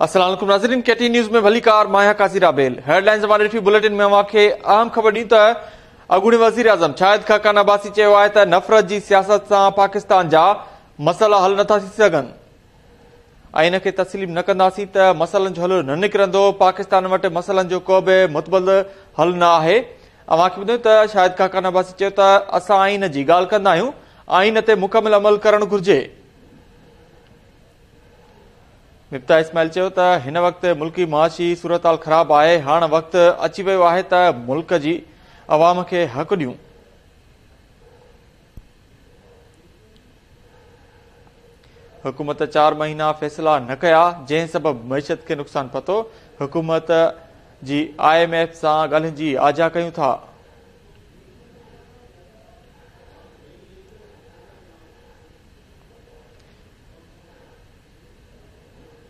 अस्सलाम वालेकुम नाज़रीन, केटी न्यूज़ में भली कार माया कासिरा बेल हेडलाइंस वाले बुलेटिन में अवांखे अहम ख़बर ॾी त अॻूणे वज़ीर आज़म शाहिद खाकान अब्बासी चयो आहे त नफ़रत जी सियासत सां पाकिस्तान जा मसइला हल नथा थी सघनि ऐं इन खे तस्लीम न कंदासीं त मसइलनि जो हल न निकिरंदो। पाकिस्तान वटि मसइलनि जो को बि मुतबल हल न आहे। अवांखे ॿुधायो त शाहिद खाकान अब्बासी चयो त असां आइन जी ॻाल्हि कंदा आहियूं, आइन ते मुकमिल अमल करणु घुर्जे। मिफ्ता इस्माइल चयो त हिन वक़्तु मुल्की माशी सूरत हाल ख़राब आहे। हाणे वक़्तु अची वियो आहे त मुल्क जी अवाम खे हक़ ॾियूं। हुकूमत 4 महीना फ़ैसिला न कया, जंहिं सबबु मईशत खे नुक़सान पतो। हुकूमत जी IMF सां ॻाल्हियुनि जी आजा कयूं था।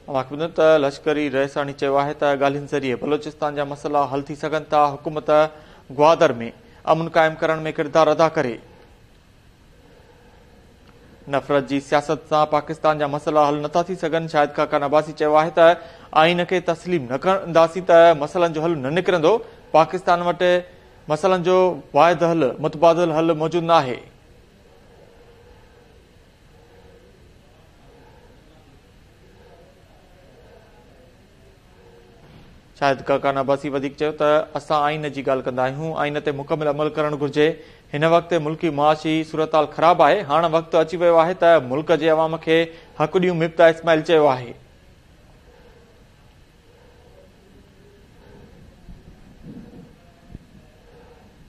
अवांखे ॿुधो त लश्करी रहिसाणी चयो आहे त ॻाल्हियुनि ज़रिए बलोचिस्तान जा मसइला हल थी सघनि था। हुकूमत ग्वादर में अमन क़ाइमु करण में किरदारु अदा करे। नफ़रत जी सियासत सां पाकिस्तान जा मसइला हल नथा थी सघनि। शाहिद खाकान अब्बासी चयो आहे त आइन खे तस्लीम न कंदासीं त मसइलनि जो हल न निकिरंदो। पाकिस्तान वटि मसइलनि जो वाहिद हल मुतबादिल हल मौजूदु न आहे। शाहिद खाकान अब्बासी वधीक चयो त असां आइन जी ॻाल्हि कंदा आहियूं, आइन ते मुकमिल अमल करणु घुर्जे। हिन वक़्तु मुल्की माशी सूरत हाल ख़राब आहे। हाणे वक़्तु अची वियो आहे त मुल्क जे अवाम खे हक़ ॾियूं। मिफ्ता इस्माइल चयो आहे।